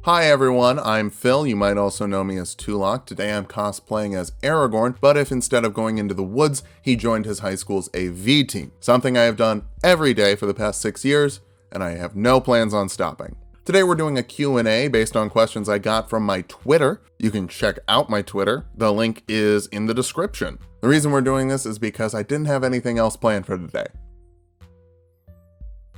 Hi everyone, I'm Phil. You might also know me as Tulok. Today I'm cosplaying as Aragorn, but if instead of going into the woods, he joined his high school's AV team. Something I have done every day for the past 6 years, and I have no plans on stopping. Today we're doing a Q&A based on questions I got from my Twitter. You can check out my Twitter. The link is in the description. The reason we're doing this is because I didn't have anything else planned for today.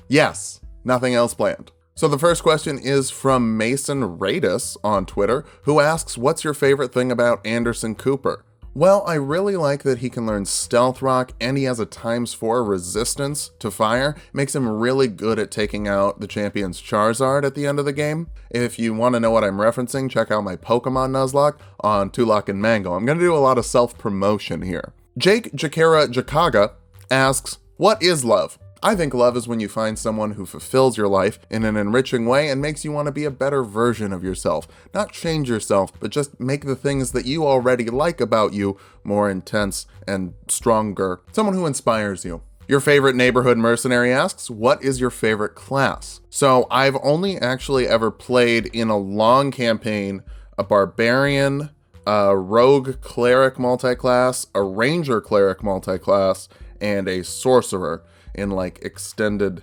Yes, nothing else planned. So the first question is from Mason Radis on Twitter, who asks, what's your favorite thing about Anderson Cooper? Well, I really like that he can learn Stealth Rock and he has a ×4 resistance to fire. Makes him really good at taking out the champion's Charizard at the end of the game. If you want to know what I'm referencing, check out my Pokemon Nuzlocke on Tulok and Mango. I'm going to do a lot of self-promotion here. Jake Jakara Jakaga asks, what is love? I think love is when you find someone who fulfills your life in an enriching way and makes you want to be a better version of yourself. Not change yourself, but just make the things that you already like about you more intense and stronger. Someone who inspires you. Your favorite neighborhood mercenary asks, what is your favorite class? So I've only actually ever played in a long campaign a barbarian, a rogue cleric multiclass, a ranger cleric multiclass, and a sorcerer in like extended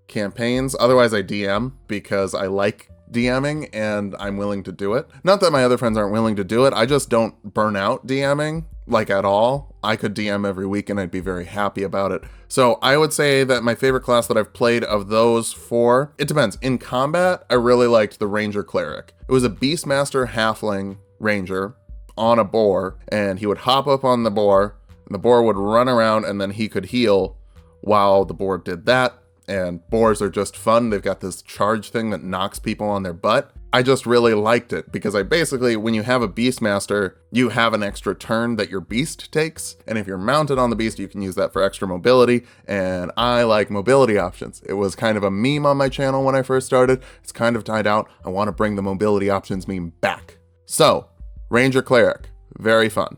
campaigns. Otherwise I DM because I like DMing and I'm willing to do it. Not that my other friends aren't willing to do it. I just don't burn out DMing like at all. I could DM every week and I'd be very happy about it. So I would say that my favorite class that I've played of those four, it depends. In combat, I really liked the ranger cleric. It was a Beastmaster halfling ranger on a boar, and he would hop up on the boar and the boar would run around and then he could heal while the boar did that. And boars are just fun. They've got this charge thing that knocks people on their butt. I just really liked it because I basically, when you have a Beastmaster, you have an extra turn that your beast takes. And if you're mounted on the beast, you can use that for extra mobility. And I like mobility options. It was kind of a meme on my channel when I first started. It's kind of died out. I want to bring the mobility options meme back. So, Ranger Cleric, very fun.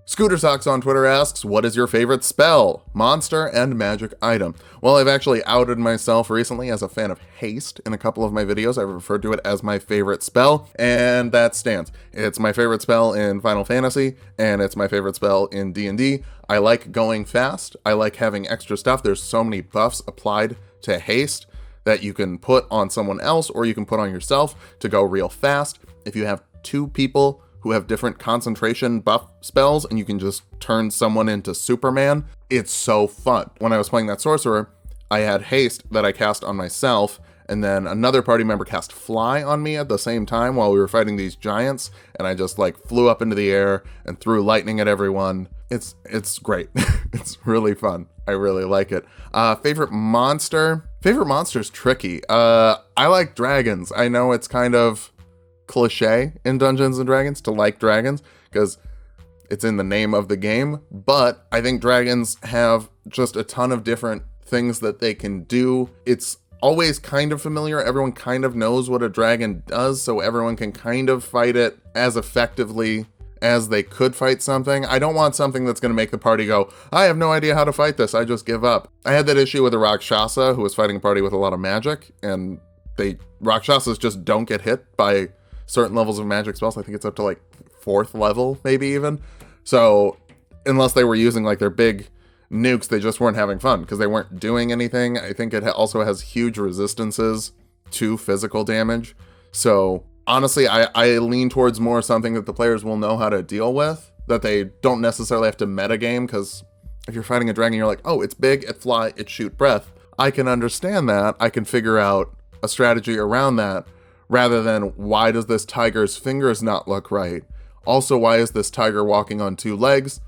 Scooter Socks on Twitter asks, what is your favorite spell, monster, and magic item? Well, I've actually outed myself recently as a fan of haste in a couple of my videos. I've referred to it as my favorite spell, and that stands. It's my favorite spell in Final Fantasy, and it's my favorite spell in D&D. I like going fast. I like having extra stuff. There's so many buffs applied to haste that you can put on someone else or you can put on yourself to go real fast. If you have two people who have different concentration buff spells and you can just turn someone into Superman, it's so fun. When I was playing that sorcerer, I had haste that I cast on myself, and then another party member cast fly on me at the same time while we were fighting these giants, and I just like flew up into the air and threw lightning at everyone. It's great. It's really fun. I really like it. Favorite monster? Favorite monster's tricky. I like dragons. I know it's kind of cliche in Dungeons and Dragons to like dragons because it's in the name of the game, but I think dragons have just a ton of different things that they can do. It's always kind of familiar. Everyone kind of knows what a dragon does, so everyone can kind of fight it as effectively as they could fight something. I don't want something that's going to make the party go, I have no idea how to fight this, I just give up. I had that issue with a Rakshasa who was fighting a party with a lot of magic, and Rakshasas just don't get hit by certain levels of magic spells. I think it's up to like 4th level, maybe even. So unless they were using like their big nukes, they just weren't having fun because they weren't doing anything. I think it also has huge resistances to physical damage. So honestly, I lean towards more something that the players will know how to deal with, that they don't necessarily have to metagame, because if you're fighting a dragon, you're like, oh, it's big, it fly, it shoot breath. I can understand that. I can figure out a strategy around that, rather than why does this tiger's fingers not look right? Also, why is this tiger walking on 2 legs?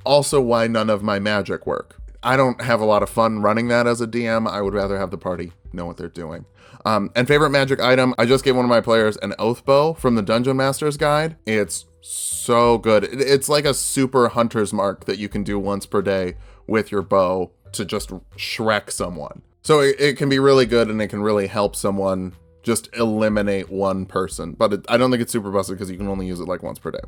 Also, why none of my magic work? I don't have a lot of fun running that as a DM. I would rather have the party know what they're doing. And favorite magic item, I just gave one of my players an oath bow from the Dungeon Master's Guide. It's so good. It's like a super hunter's mark that you can do once per day with your bow to just Shrek someone. So it can be really good and it can really help someone just eliminate one person. But I don't think it's super busted because you can only use it like once per day.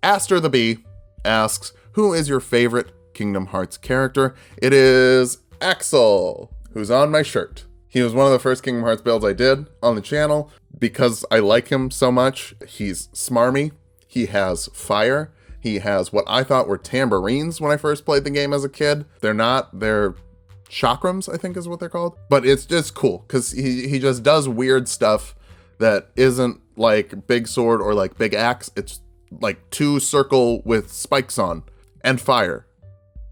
Aster the Bee asks, who is your favorite Kingdom Hearts character? It is Axel, who's on my shirt. He was one of the first Kingdom Hearts builds I did on the channel. because I like him so much. He's smarmy. He has fire. He has what I thought were tambourines when I first played the game as a kid. They're not. They're chakrams, I think is what they're called. But it's just cool because he just does weird stuff that isn't like big sword or like big axe. It's like 2 circle with spikes on and fire.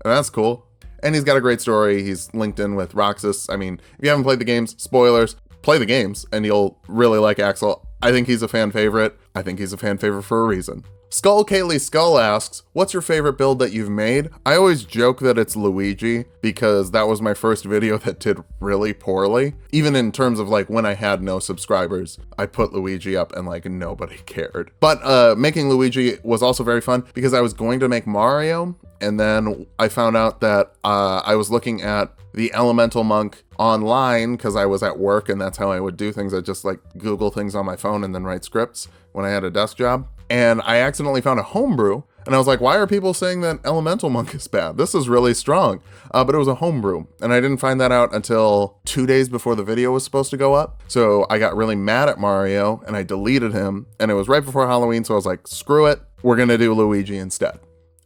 And that's cool. And he's got a great story. He's linked in with Roxas. I mean, if you haven't played the games, spoilers, play the games and you'll really like Axel. I think he's a fan favorite. I think he's a fan favorite for a reason. Skull Kaylee Skull asks, what's your favorite build that you've made? I always joke that it's Luigi because that was my first video that did really poorly. Even in terms of like when I had no subscribers, I put Luigi up and like nobody cared. But making Luigi was also very fun because I was going to make Mario and then I found out that I was looking at the Elemental Monk online because I was at work and that's how I would do things. I'd just like Google things on my phone and then write scripts when I had a desk job. And I accidentally found a homebrew and I was like, why are people saying that Elemental Monk is bad? This is really strong. But it was a homebrew and I didn't find that out until 2 days before the video was supposed to go up. So I got really mad at Mario and I deleted him and it was right before Halloween. So I was like, screw it. We're going to do Luigi instead.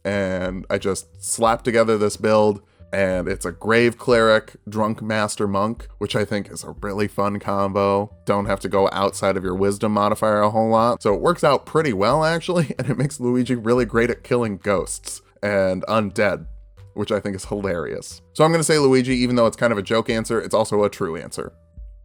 And I just slapped together this build. And it's a Grave Cleric, Drunk Master Monk, which I think is a really fun combo. Don't have to go outside of your Wisdom modifier a whole lot. So it works out pretty well, actually, and it makes Luigi really great at killing ghosts and undead, which I think is hilarious. So I'm going to say Luigi, even though it's kind of a joke answer, it's also a true answer.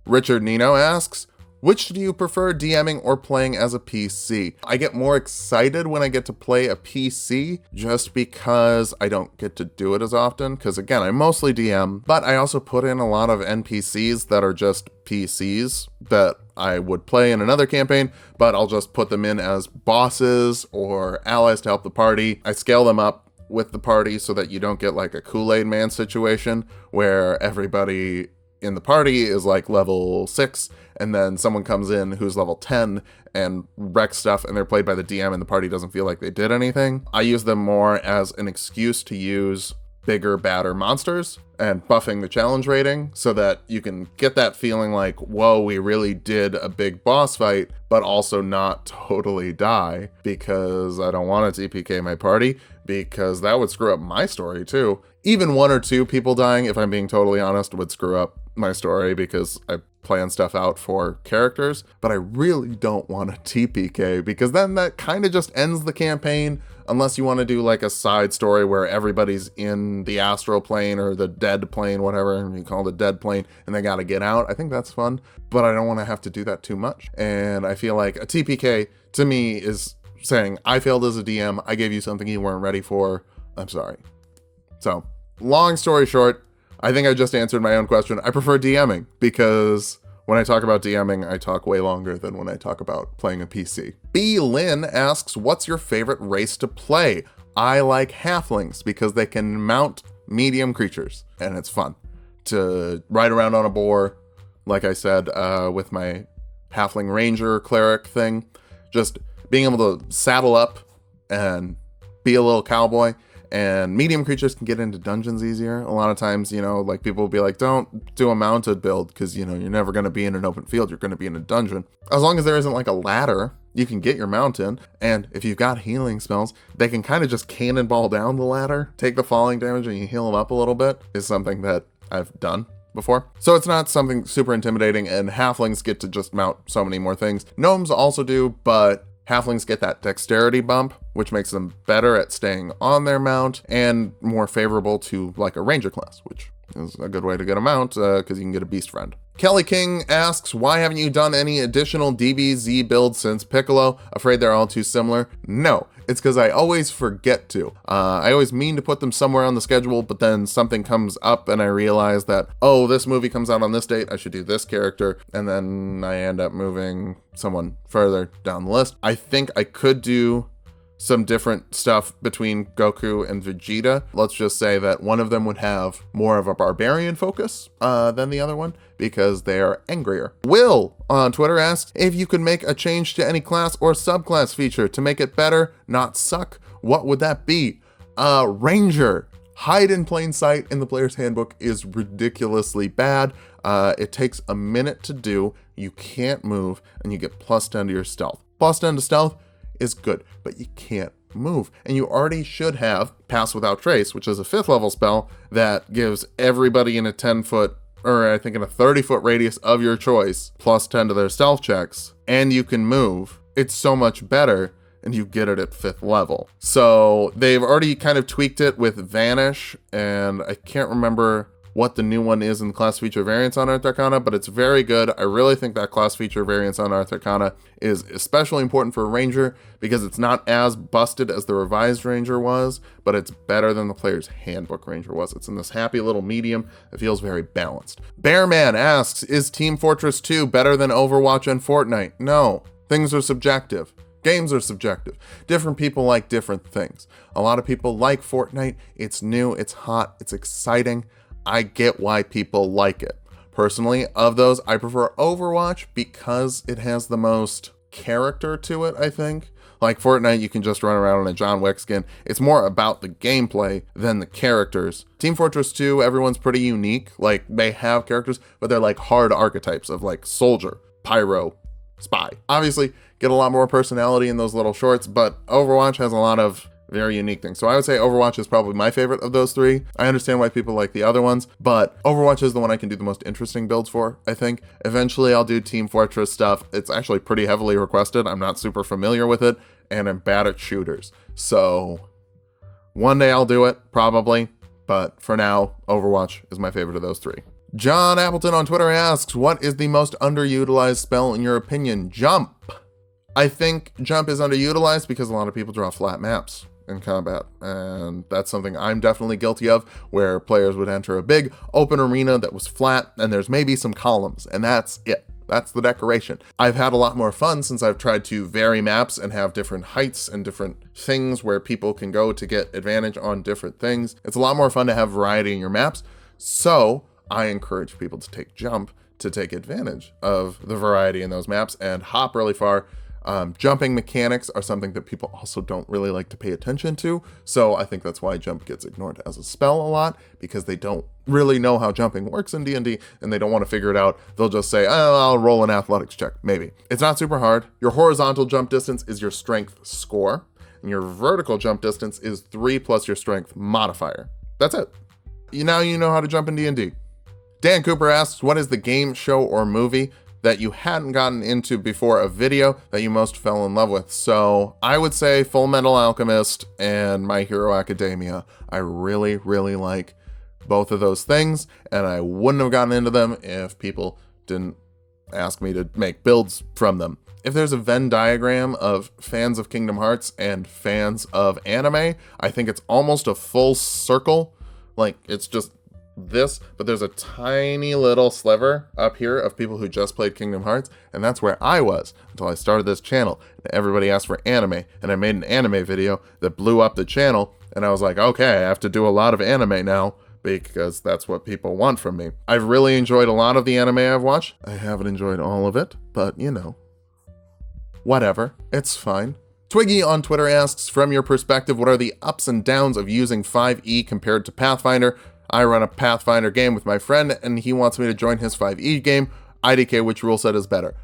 Richard Nino asks, which do you prefer, DMing or playing as a PC? I get more excited when I get to play a PC just because I don't get to do it as often. Because again, I mostly DM, but I also put in a lot of NPCs that are just PCs that I would play in another campaign, but I'll just put them in as bosses or allies to help the party. I scale them up with the party so that you don't get like a Kool-Aid Man situation where everybody in the party is like level 6 and then someone comes in who's level 10 and wrecks stuff and they're played by the DM and the party doesn't feel like they did anything. I use them more as an excuse to use bigger, badder monsters and buffing the challenge rating so that you can get that feeling like, whoa, we really did a big boss fight, but also not totally die because I don't want to TPK my party because that would screw up my story too. Even 1 or 2 people dying, if I'm being totally honest, would screw up my story because I plan stuff out for characters, but I really don't want to TPK because then that kind of just ends the campaign unless you want to do like a side story where everybody's in the astral plane or the dead plane, whatever you call the dead plane, and they got to get out. I think that's fun, but I don't want to have to do that too much. And I feel like a TPK to me is saying, I failed as a DM, I gave you something you weren't ready for, I'm sorry. So, long story short, I think I just answered my own question. I prefer DMing because when I talk about DMing, I talk way longer than when I talk about playing a PC. B. Lynn asks, what's your favorite race to play? I like halflings because they can mount medium creatures and it's fun to ride around on a boar. Like I said, with my halfling ranger cleric thing, just being able to saddle up and be a little cowboy. And medium creatures can get into dungeons easier. A lot of times, like people will be like, don't do a mounted build because, you're never going to be in an open field. You're going to be in a dungeon. As long as there isn't like a ladder, you can get your mount in. And if you've got healing spells, they can kind of just cannonball down the ladder, take the falling damage and you heal them up a little bit is something that I've done before. So it's not something super intimidating and halflings get to just mount so many more things. Gnomes also do, but halflings get that dexterity bump, which makes them better at staying on their mount and more favorable to like a ranger class, which is a good way to get a mount because you can get a beast friend. Kelly King asks, why haven't you done any additional DBZ builds since Piccolo? Afraid they're all too similar? No, it's because I always forget to. I always mean to put them somewhere on the schedule, but then something comes up and I realize that, oh, this movie comes out on this date, I should do this character, and then I end up moving someone further down the list. I think I could do some different stuff between Goku and Vegeta. Let's just say that one of them would have more of a barbarian focus than the other one because they are angrier. Will on Twitter asks, if you could make a change to any class or subclass feature to make it better, not suck, what would that be? Ranger. Hide in plain sight in the player's handbook is ridiculously bad. It takes a minute to do. You can't move, and you get plus 10 to your stealth. Plus 10 to stealth is good, but you can't move. And you already should have Pass Without Trace, which is a 5th level spell that gives everybody in a 10-foot, or I think in a 30-foot radius of your choice, plus 10 to their stealth checks, and you can move. It's so much better, and you get it at 5th level. So they've already kind of tweaked it with Vanish, and I can't remember what the new one is in the class feature variants on Earth Arcana, but it's very good. I really think that class feature variants on Earth Arcana is especially important for a Ranger because it's not as busted as the revised Ranger was, but it's better than the player's handbook Ranger was. It's in this happy little medium that feels very balanced. Bearman asks, is Team Fortress 2 better than Overwatch and Fortnite? No, things are subjective. Games are subjective. Different people like different things. A lot of people like Fortnite. It's new, it's hot, it's exciting. I get why people like it. Personally, of those, I prefer Overwatch because it has the most character to it, I think. Like Fortnite, you can just run around in a John Wick skin. It's more about the gameplay than the characters. Team Fortress 2, everyone's pretty unique. Like, they have characters, but they're like hard archetypes of like soldier, pyro, spy. Obviously, get a lot more personality in those little shorts, but Overwatch has a lot of very unique thing. So I would say Overwatch is probably my favorite of those three. I understand why people like the other ones, but Overwatch is the one I can do the most interesting builds for, I think. Eventually I'll do Team Fortress stuff. It's actually pretty heavily requested. I'm not super familiar with it, and I'm bad at shooters. So one day I'll do it, probably, but for now, Overwatch is my favorite of those three. John Appleton on Twitter asks, what is the most underutilized spell in your opinion? Jump. I think jump is underutilized because a lot of people draw flat maps in combat, and that's something I'm definitely guilty of, where players would enter a big open arena that was flat and there's maybe some columns, and that's it. That's the decoration. I've had a lot more fun since I've tried to vary maps and have different heights and different things where people can go to get advantage on different things. It's a lot more fun to have variety in your maps, so I encourage people to take jump to take advantage of the variety in those maps and hop really far. Jumping mechanics are something that people also don't really like to pay attention to, so I think that's why jump gets ignored as a spell a lot, because they don't really know how jumping works in D&D, and they don't want to figure it out. They'll just say, oh, I'll roll an athletics check, maybe. It's not super hard. Your horizontal jump distance is your strength score, and your vertical jump distance is 3 plus your strength modifier. That's it. Now you know how to jump in D&D. Dan Cooper asks, what is the game, show, or movie that you hadn't gotten into before a video that you most fell in love with? So I would say Full Metal Alchemist and My Hero Academia. I really, really like both of those things, and I wouldn't have gotten into them if people didn't ask me to make builds from them. If there's a Venn diagram of fans of Kingdom Hearts and fans of anime, I think it's almost a full circle. Like, it's just this, but there's a tiny little sliver up here of people who just played Kingdom Hearts, and that's where I was until I started this channel. Everybody asked for anime, and I made an anime video that blew up the channel, and I was like, okay, I have to do a lot of anime now because that's what people want from me. I've really enjoyed a lot of the anime I've watched. I haven't enjoyed all of it, but you know, whatever, it's fine. Twiggy on Twitter asks, from your perspective, what are the ups and downs of using 5e compared to Pathfinder? I run a Pathfinder game with my friend, and he wants me to join his 5e game. IDK, which rule set is better?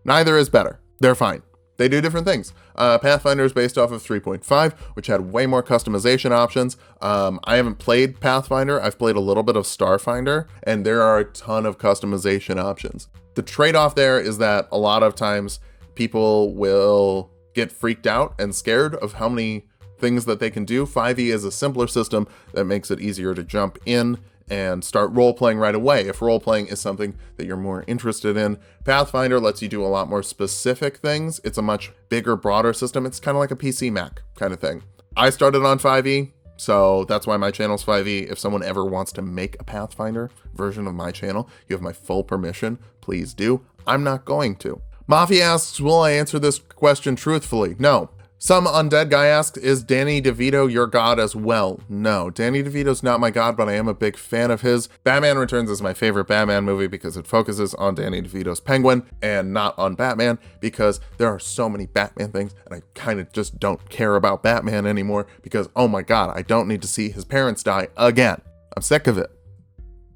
Neither is better. They're fine. They do different things. Pathfinder is based off of 3.5, which had way more customization options. I haven't played Pathfinder. I've played a little bit of Starfinder, and there are a ton of customization options. The trade-off there is that a lot of times people will get freaked out and scared of how many things that they can do. 5e is a simpler system that makes it easier to jump in and start role-playing right away if role-playing is something that you're more interested in. Pathfinder lets you do a lot more specific things. It's a much bigger, broader system. It's kind of like a PC Mac kind of thing. I started on 5e, so that's why my channel's 5e. If someone ever wants to make a Pathfinder version of my channel, you have my full permission. Please do. I'm not going to. Mafi asks, will I answer this question truthfully? No. Some undead guy asks, is Danny DeVito your god as well? No, Danny DeVito's not my god, but I am a big fan of his. Batman Returns is my favorite Batman movie because it focuses on Danny DeVito's Penguin and not on Batman, because there are so many Batman things and I kind of just don't care about Batman anymore because, oh my god, I don't need to see his parents die again. I'm sick of it.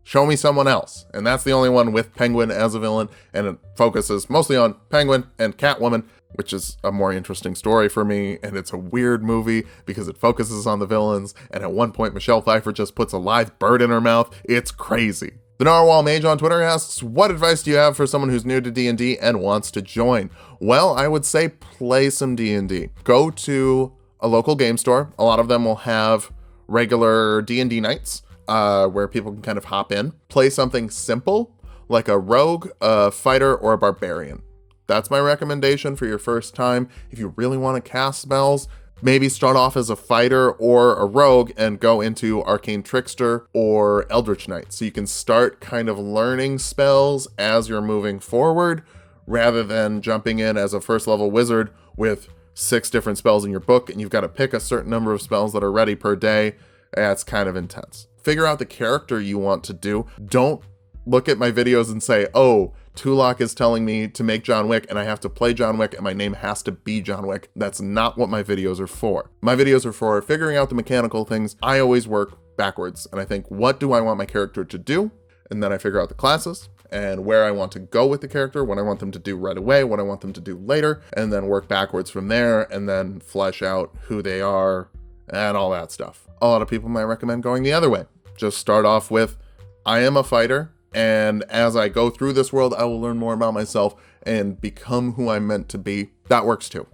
Show me someone else. And that's the only one with Penguin as a villain, and it focuses mostly on Penguin and Catwoman, which is a more interesting story for me, and it's a weird movie because it focuses on the villains, and at one point Michelle Pfeiffer just puts a live bird in her mouth. It's crazy. The Narwhal Mage on Twitter asks, what advice do you have for someone who's new to D&D and wants to join? Well, I would say play some D&D. Go to a local game store. A lot of them will have regular D&D nights where people can kind of hop in. Play something simple, like a rogue, a fighter, or a barbarian. That's my recommendation for your first time. If you really want to cast spells, maybe start off as a fighter or a rogue and go into Arcane Trickster or Eldritch Knight. So you can start kind of learning spells as you're moving forward, rather than jumping in as a first level wizard with 6 different spells in your book and you've got to pick a certain number of spells that are ready per day. That's kind of intense. Figure out the character you want to do. Don't look at my videos and say, oh, Tulok is telling me to make John Wick and I have to play John Wick and my name has to be John Wick. That's not what my videos are for. My videos are for figuring out the mechanical things. I always work backwards and I think, what do I want my character to do? And then I figure out the classes and where I want to go with the character, what I want them to do right away, what I want them to do later, and then work backwards from there and then flesh out who they are and all that stuff. A lot of people might recommend going the other way. Just start off with, I am a fighter, and as I go through this world, I will learn more about myself and become who I'm meant to be. That works too.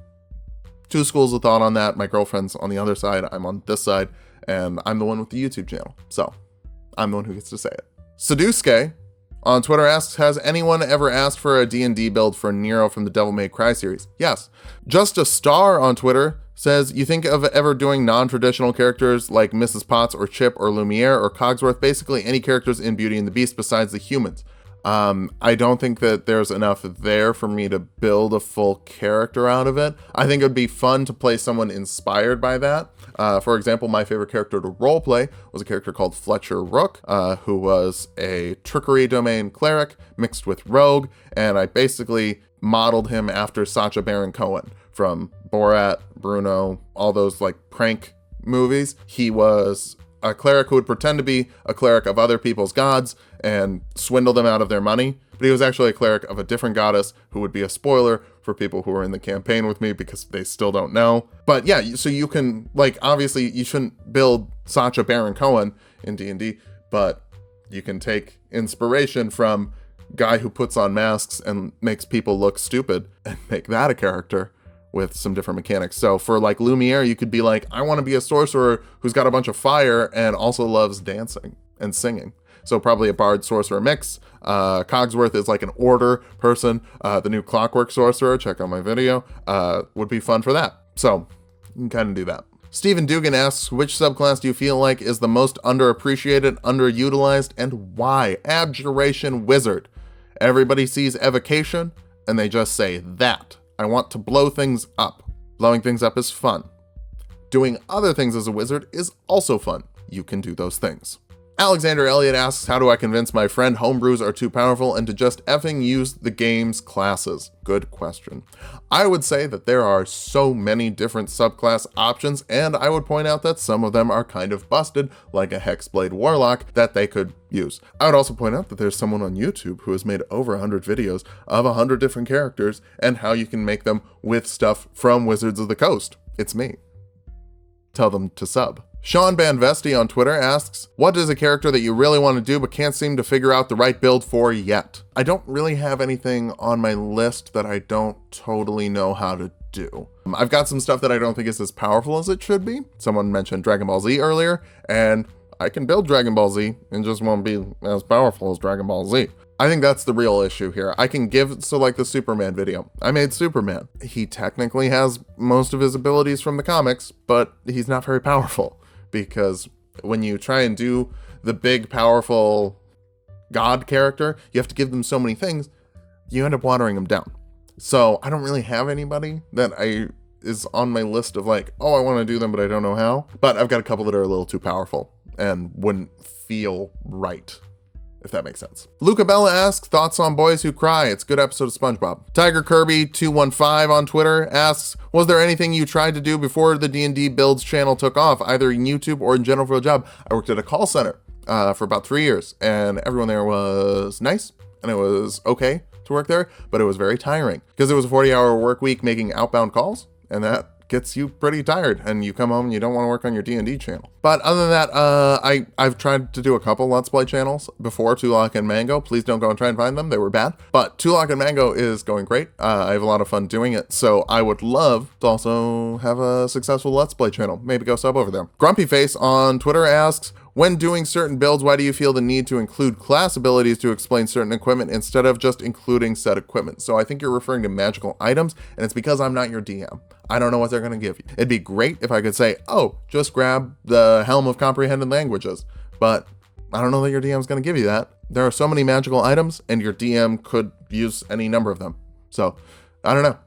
2 schools of thought on that. My girlfriend's on the other side, I'm on this side, and I'm the one with the YouTube channel. So I'm the one who gets to say it. Seduske on Twitter asks, has anyone ever asked for a D&D build for Nero from the Devil May Cry series? Yes. Just a Star on Twitter says, you think of ever doing non-traditional characters like Mrs. Potts or Chip or Lumiere or Cogsworth, basically any characters in Beauty and the Beast besides the humans? I don't think that there's enough there for me to build a full character out of it. I think it would be fun to play someone inspired by that. For example, my favorite character to roleplay was a character called Fletcher Rook, who was a trickery domain cleric mixed with rogue, and I basically modeled him after Sacha Baron Cohen from Borat, Bruno, all those like prank movies. He was a cleric who would pretend to be a cleric of other people's gods and swindle them out of their money. But he was actually a cleric of a different goddess who would be a spoiler for people who are in the campaign with me because they still don't know. But yeah, so you can, like, obviously you shouldn't build Sacha Baron Cohen in D&D, but you can take inspiration from guy who puts on masks and makes people look stupid and make that a character with some different mechanics. So for like Lumiere, you could be like, I want to be a sorcerer who's got a bunch of fire and also loves dancing and singing. So probably a bard sorcerer mix. Cogsworth is like an order person. The new Clockwork Sorcerer, check out my video, would be fun for that. So you can kind of do that. Stephen Dugan asks, which subclass do you feel like is the most underappreciated, underutilized, and why? Abjuration Wizard. Everybody sees evocation and they just say that. I want to blow things up. Blowing things up is fun. Doing other things as a wizard is also fun. You can do those things. Alexander Elliott asks, how do I convince my friend homebrews are too powerful and to just effing use the game's classes? Good question. I would say that there are so many different subclass options, and I would point out that some of them are kind of busted, like a Hexblade Warlock that they could use. I would also point out that there's someone on YouTube who has made over 100 videos of 100 different characters and how you can make them with stuff from Wizards of the Coast. It's me. Tell them to sub. Sean Banvesti on Twitter asks, what is a character that you really want to do but can't seem to figure out the right build for yet? I don't really have anything on my list that I don't totally know how to do. I've got some stuff that I don't think is as powerful as it should be. Someone mentioned Dragon Ball Z earlier, and I can build Dragon Ball Z and just won't be as powerful as Dragon Ball Z. I think that's the real issue here. I can give, so like the Superman video, I made Superman. He technically has most of his abilities from the comics, but he's not very powerful. Because when you try and do the big, powerful god character, you have to give them so many things, you end up watering them down. So I don't really have anybody that is on my list of like, oh, I want to do them, but I don't know how. But I've got a couple that are a little too powerful and wouldn't feel right, if that makes sense. Luca Bella asks, thoughts on Boys Who Cry? It's a good episode of SpongeBob. Tiger Kirby 215 on Twitter asks, was there anything you tried to do before the D&D Builds channel took off, either in YouTube or in general for a job? I worked at a call center. for about 3 years, and everyone there was nice, and it was okay to work there, but it was very tiring because it was a 40-hour work week making outbound calls, and that gets you pretty tired, and you come home and you don't want to work on your D&D channel. But other than that, I've tried to do a couple Let's Play channels before, Tulok and Mango. Please don't go and try and find them. They were bad. But Tulok and Mango is going great. I have a lot of fun doing it. So I would love to also have a successful Let's Play channel. Maybe go sub over there. Grumpy Face on Twitter asks, when doing certain builds, why do you feel the need to include class abilities to explain certain equipment instead of just including said equipment? So I think you're referring to magical items, and it's because I'm not your DM. I don't know what they're going to give you. It'd be great if I could say, oh, just grab the Helm of Comprehended Languages, but I don't know that your DM is going to give you that. There are so many magical items, and your DM could use any number of them. So I don't know.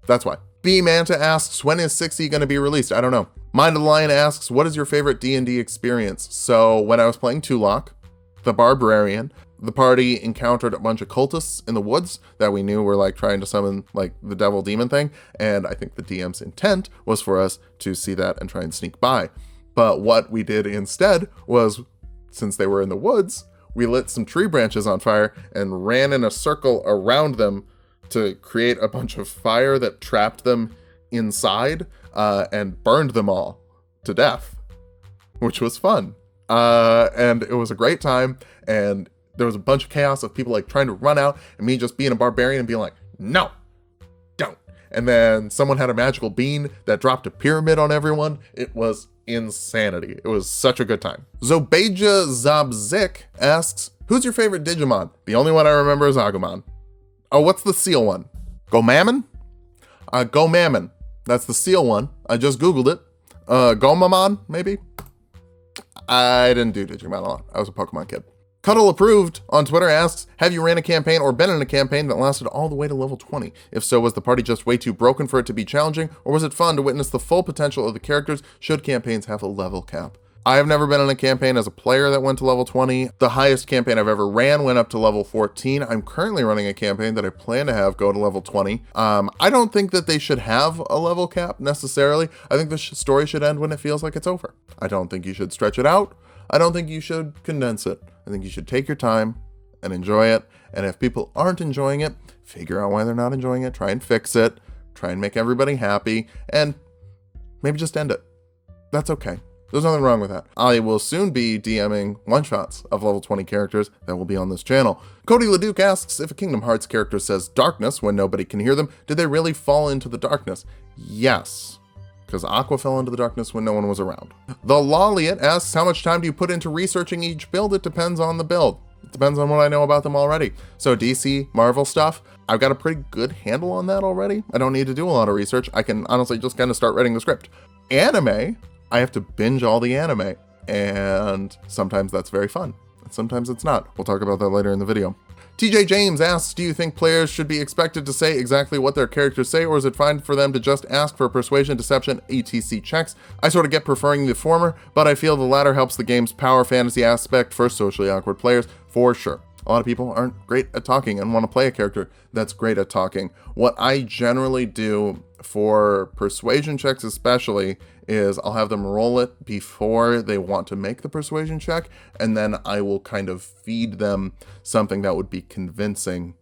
That's why. B Manta asks, when is 6e going to be released? I don't know. Mind of the Lion asks, what is your favorite D&D experience? So when I was playing Tulok the Barbrarian, the party encountered a bunch of cultists in the woods that we knew were like trying to summon like the devil demon thing. And I think the DM's intent was for us to see that and try and sneak by. But what we did instead was, since they were in the woods, we lit some tree branches on fire and ran in a circle around them to create a bunch of fire that trapped them inside and burned them all to death, which was fun. And it was a great time. And there was a bunch of chaos of people like trying to run out and me just being a barbarian and being like, no, don't. And then someone had a magical bean that dropped a pyramid on everyone. It was insanity. It was such a good time. Zobeja Zabzik asks, who's your favorite Digimon? The only one I remember is Agumon. Oh, what's the seal one? Gomammon? Gomammon. That's the seal one. I just Googled it. Gomamon, maybe? I didn't do Digimon a lot. I was a Pokemon kid. Cuddle Approved on Twitter asks, have you ran a campaign or been in a campaign that lasted all the way to level 20? If so, was the party just way too broken for it to be challenging, or was it fun to witness the full potential of the characters should campaigns have a level cap? I have never been in a campaign as a player that went to level 20. The highest campaign I've ever ran went up to level 14. I'm currently running a campaign that I plan to have go to level 20. I don't think that they should have a level cap necessarily. I think the story should end when it feels like it's over. I don't think you should stretch it out. I don't think you should condense it. I think you should take your time and enjoy it. And if people aren't enjoying it, figure out why they're not enjoying it. Try and fix it. Try and make everybody happy. And maybe just end it. That's okay. There's nothing wrong with that. I will soon be DMing one-shots of level 20 characters that will be on this channel. Cody Leduc asks, if a Kingdom Hearts character says darkness when nobody can hear them, did they really fall into the darkness? Yes, because Aqua fell into the darkness when no one was around. The Lawliot asks, how much time do you put into researching each build? It depends on the build. It depends on what I know about them already. So DC, Marvel stuff, I've got a pretty good handle on that already. I don't need to do a lot of research. I can honestly just kind of start writing the script. Anime, I have to binge all the anime, and sometimes that's very fun. Sometimes it's not. We'll talk about that later in the video. TJ James asks, do you think players should be expected to say exactly what their characters say, or is it fine for them to just ask for persuasion, deception, etc. checks? I sort of get preferring the former, but I feel the latter helps the game's power fantasy aspect for socially awkward players, for sure. A lot of people aren't great at talking and want to play a character that's great at talking. What I generally do for persuasion checks especially is I'll have them roll it before they want to make the persuasion check, and then I will kind of feed them something that would be convincing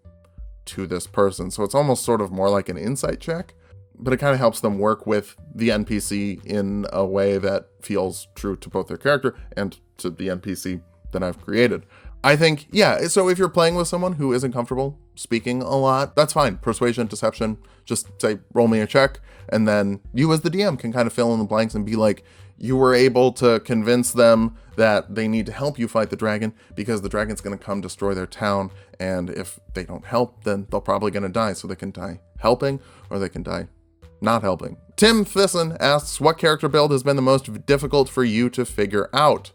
to this person. So it's almost sort of more like an insight check, but it kind of helps them work with the NPC in a way that feels true to both their character and to the NPC that I've created. I think, yeah, so if you're playing with someone who isn't comfortable speaking a lot, that's fine. Persuasion, deception, just say, roll me a check. And then you as the DM can kind of fill in the blanks and be like, you were able to convince them that they need to help you fight the dragon because the dragon's going to come destroy their town. And if they don't help, then they're probably going to die. So they can die helping or they can die not helping. Tim Thyssen asks, what character build has been the most difficult for you to figure out?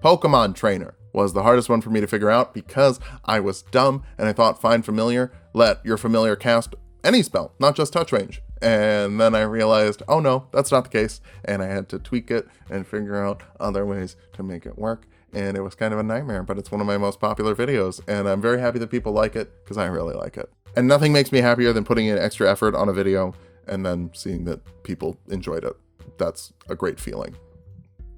Pokemon Trainer was the hardest one for me to figure out because I was dumb and I thought find familiar, let your familiar cast any spell, not just touch range. And then I realized, oh no, that's not the case. And I had to tweak it and figure out other ways to make it work. And it was kind of a nightmare, but it's one of my most popular videos. And I'm very happy that people like it because I really like it. And nothing makes me happier than putting in extra effort on a video and then seeing that people enjoyed it. That's a great feeling.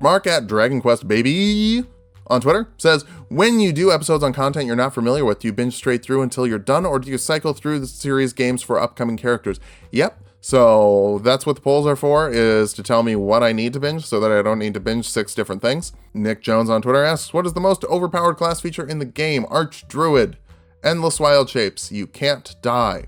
Mark at Dragon Quest Baby on Twitter says, when you do episodes on content you're not familiar with, do you binge straight through until you're done, or do you cycle through the series games for upcoming characters? Yep. So that's what the polls are for, is to tell me what I need to binge so that I don't need to binge 6 different things. Nick Jones on Twitter asks, what is the most overpowered class feature in the game? Archdruid. Endless wild shapes. You can't die.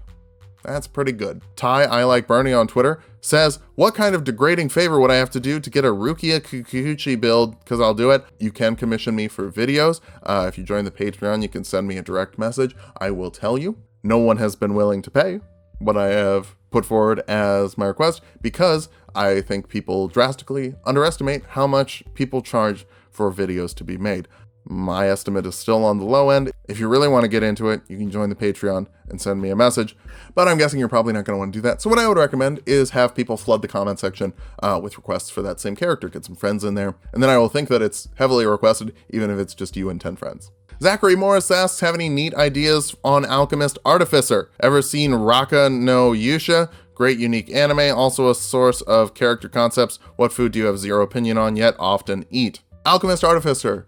That's pretty good. Ty, I Like Bernie on Twitter says, what kind of degrading favor would I have to do to get a Rukia Kikuchi build? Because I'll do it. You can commission me for videos. If you join the Patreon, you can send me a direct message. I will tell you. No one has been willing to pay what I have put forward as my request, because I think people drastically underestimate how much people charge for videos to be made. My estimate is still on the low end. If you really want to get into it, you can join the Patreon and send me a message, but I'm guessing you're probably not going to want to do that. So what I would recommend is have people flood the comment section with requests for that same character, get some friends in there, and then I will think that it's heavily requested, even if it's just you and 10 friends. Zachary Morris asks, have any neat ideas on Alchemist Artificer? Ever seen Raka no Yusha? Great unique anime, also a source of character concepts. What food do you have zero opinion on yet often eat? Alchemist Artificer.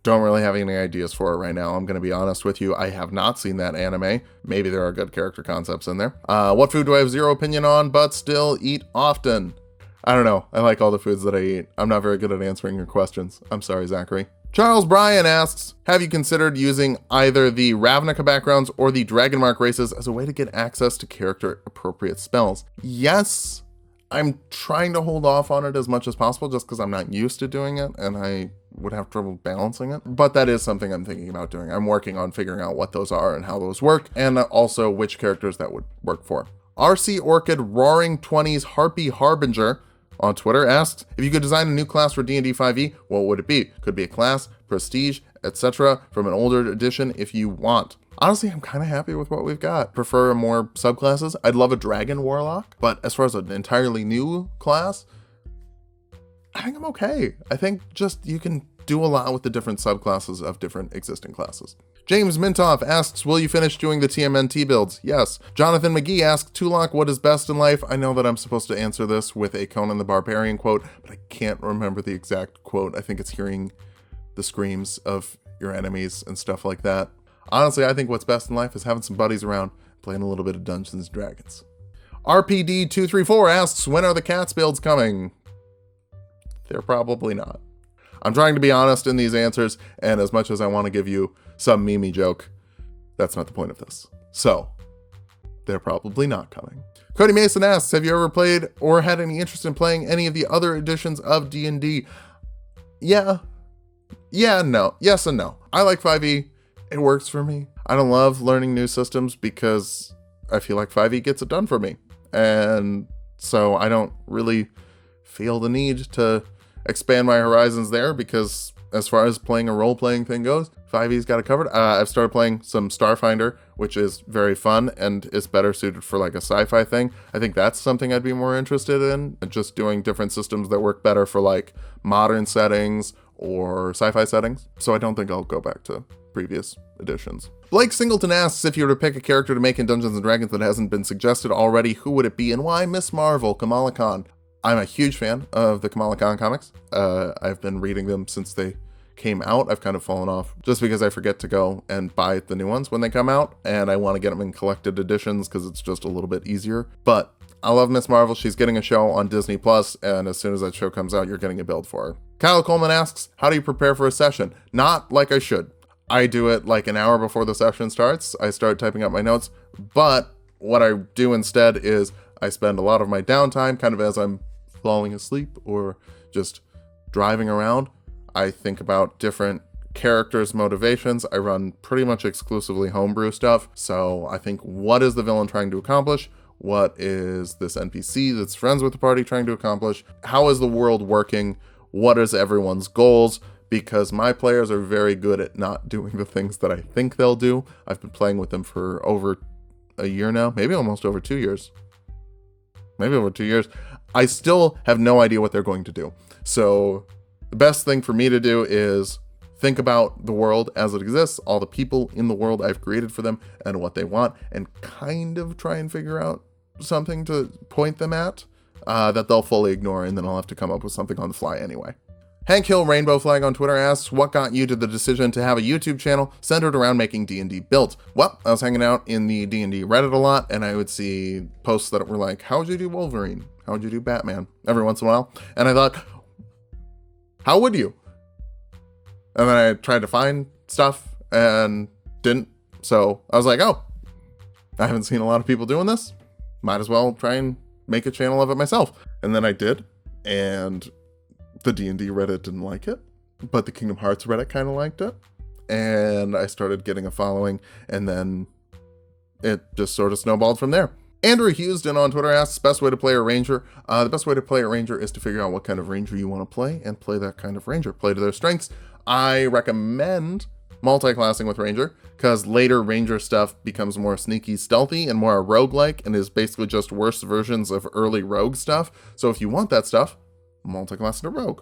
Don't really have any ideas for it right now. I'm going to be honest with you. I have not seen that anime. Maybe there are good character concepts in there. What food do I have zero opinion on, but still eat often? I don't know. I like all the foods that I eat. I'm not very good at answering your questions. I'm sorry, Zachary. Charles Bryan asks, have you considered using either the Ravnica backgrounds or the Dragonmark races as a way to get access to character appropriate spells? Yes. I'm trying to hold off on it as much as possible just because I'm not used to doing it and I would have trouble balancing it. But that is something I'm thinking about doing. I'm working on figuring out what those are and how those work, and also which characters that would work for. RC Orchid Roaring 20s Harpy Harbinger on Twitter asks, if you could design a new class for D&D 5e, what would it be? Could be a class, prestige, etc. from an older edition if you want. Honestly, I'm kind of happy with what we've got. Prefer more subclasses. I'd love a Dragon Warlock, but as far as an entirely new class, I think I'm okay. I think just you can do a lot with the different subclasses of different existing classes. James Mintoff asks, will you finish doing the TMNT builds? Yes. Jonathan McGee asks, Tulok, what is best in life? I know that I'm supposed to answer this with a Conan the Barbarian quote, but I can't remember the exact quote. I think it's hearing the screams of your enemies and stuff like that. Honestly, I think what's best in life is having some buddies around, playing a little bit of Dungeons & Dragons. RPD234 asks, when are the cats builds coming? They're probably not. I'm trying to be honest in these answers, and as much as I want to give you some Mimi joke, that's not the point of this. So, they're probably not coming. Cody Mason asks, have you ever played or had any interest in playing any of the other editions of D&D? Yeah, no. Yes and no. I like 5e. It works for me. I don't love learning new systems because I feel like 5e gets it done for me. And so I don't really feel the need to expand my horizons there, because as far as playing a role-playing thing goes, 5e's got it covered. I've started playing some Starfinder, which is very fun and is better suited for like a sci-fi thing. I think that's something I'd be more interested in, just doing different systems that work better for like modern settings or sci-fi settings. So I don't think I'll go back to previous editions. Blake Singleton asks, if you were to pick a character to make in Dungeons & Dragons that hasn't been suggested already, who would it be and why? Miss Marvel, Kamala Khan. I'm a huge fan of the Kamala Khan comics. I've been reading them since they came out. I've kind of fallen off just because I forget to go and buy the new ones when they come out, and I want to get them in collected editions because it's just a little bit easier. But I love Miss Marvel. She's getting a show on Disney Plus, and as soon as that show comes out, you're getting a build for her. Kyle Coleman asks, how do you prepare for a session? Not like I should. I do it like an hour before the session starts. I start typing up my notes, but what I do instead is I spend a lot of my downtime kind of as I'm falling asleep or just driving around. I think about different characters' motivations. I run pretty much exclusively homebrew stuff. So I think, what is the villain trying to accomplish? What is this NPC that's friends with the party trying to accomplish? How is the world working? What is everyone's goals? Because my players are very good at not doing the things that I think they'll do. I've been playing with them for over a year now, maybe almost over 2 years. Maybe over 2 years. I still have no idea what they're going to do. So the best thing for me to do is think about the world as it exists, all the people in the world I've created for them and what they want, and kind of try and figure out something to point them at that they'll fully ignore, and then I'll have to come up with something on the fly anyway. Hank Hill Rainbow Flag on Twitter asks, what got you to the decision to have a YouTube channel centered around making D&D builds? Well, I was hanging out in the D&D Reddit a lot, and I would see posts that were like, how would you do Wolverine? How would you do Batman? Every once in a while. And I thought, how would you? And then I tried to find stuff and didn't. So I was like, oh, I haven't seen a lot of people doing this. Might as well try and make a channel of it myself. And then I did, and the D&D Reddit didn't like it, but the Kingdom Hearts Reddit kind of liked it. And I started getting a following, and then it just sort of snowballed from there. Andrew Houston on Twitter asks, best way to play a ranger? The best way to play a ranger is to figure out what kind of ranger you want to play and play that kind of ranger. Play to their strengths. I recommend multi-classing with ranger, because later ranger stuff becomes more sneaky, stealthy, and more roguelike, and is basically just worse versions of early rogue stuff. So if you want that stuff, multi-class into rogue,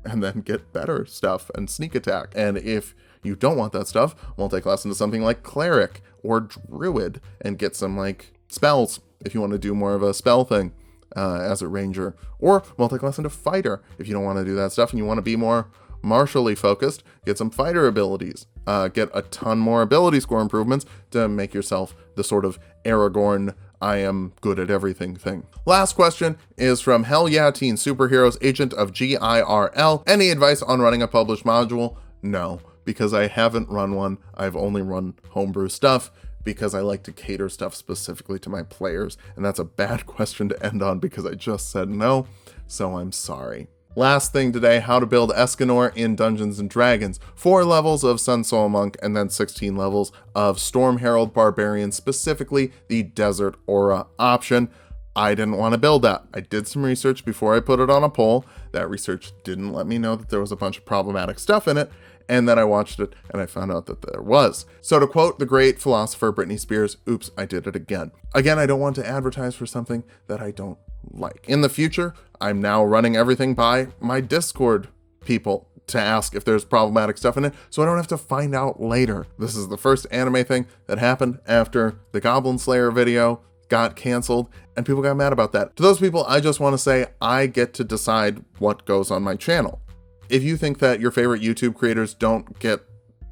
and then get better stuff and sneak attack. And if you don't want that stuff, multi-class into something like cleric or druid and get some like spells if you want to do more of a spell thing as a ranger, or multi-class into fighter if you don't want to do that stuff and you want to be more martially focused. Get some fighter abilities, get a ton more ability score improvements to make yourself the sort of Aragorn I am good at everything thing. Last question is from Hell Yeah Teen Superheroes, Agent of GIRL. Any advice on running a published module? No, because I haven't run one. I've only run homebrew stuff because I like to cater stuff specifically to my players. And that's a bad question to end on because I just said no, so I'm sorry. Last thing today, how to build Escanor in Dungeons & Dragons. 4 levels of Sun Soul Monk and then 16 levels of Storm Herald Barbarian, specifically the Desert Aura option. I didn't want to build that. I did some research before I put it on a poll. That research didn't let me know that there was a bunch of problematic stuff in it, and then I watched it and I found out that there was. So to quote the great philosopher Britney Spears, oops, I did it again. Again, I don't want to advertise for something that I don't like. In the future, I'm now running everything by my Discord people to ask if there's problematic stuff in it, so I don't have to find out later. This is the first anime thing that happened after the Goblin Slayer video got canceled, and people got mad about that. To those people, I just want to say I get to decide what goes on my channel. If you think that your favorite YouTube creators don't get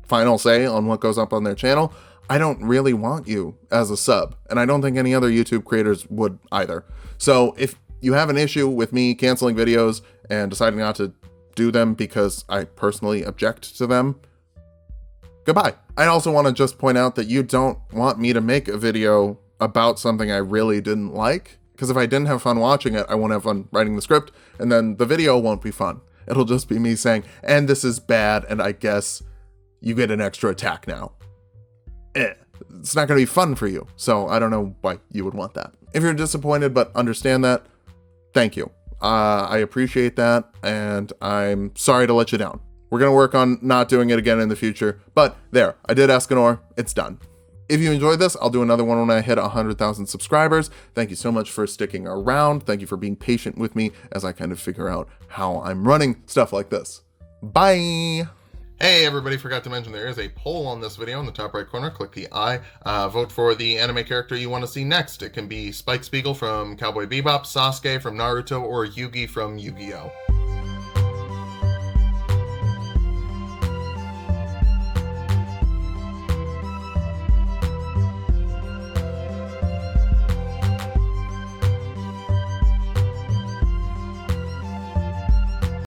final say on what goes up on their channel, I don't really want you as a sub, and I don't think any other YouTube creators would either. So if you have an issue with me canceling videos and deciding not to do them because I personally object to them, goodbye. I also want to just point out that you don't want me to make a video about something I really didn't like, because if I didn't have fun watching it, I won't have fun writing the script, and then the video won't be fun. It'll just be me saying, and this is bad, and I guess you get an extra attack now. It's not going to be fun for you, so I don't know why you would want that. If you're disappointed but understand that, thank you. I appreciate that, and I'm sorry to let you down. We're going to work on not doing it again in the future, but there, I did Escanor, it's done. If you enjoyed this, I'll do another one when I hit 100,000 subscribers. Thank you so much for sticking around. Thank you for being patient with me as I kind of figure out how I'm running stuff like this. Bye! Hey everybody, forgot to mention there is a poll on this video in the top right corner. Click the I. Vote for the anime character you want to see next. It can be Spike Spiegel from Cowboy Bebop, Sasuke from Naruto, or Yugi from Yu-Gi-Oh!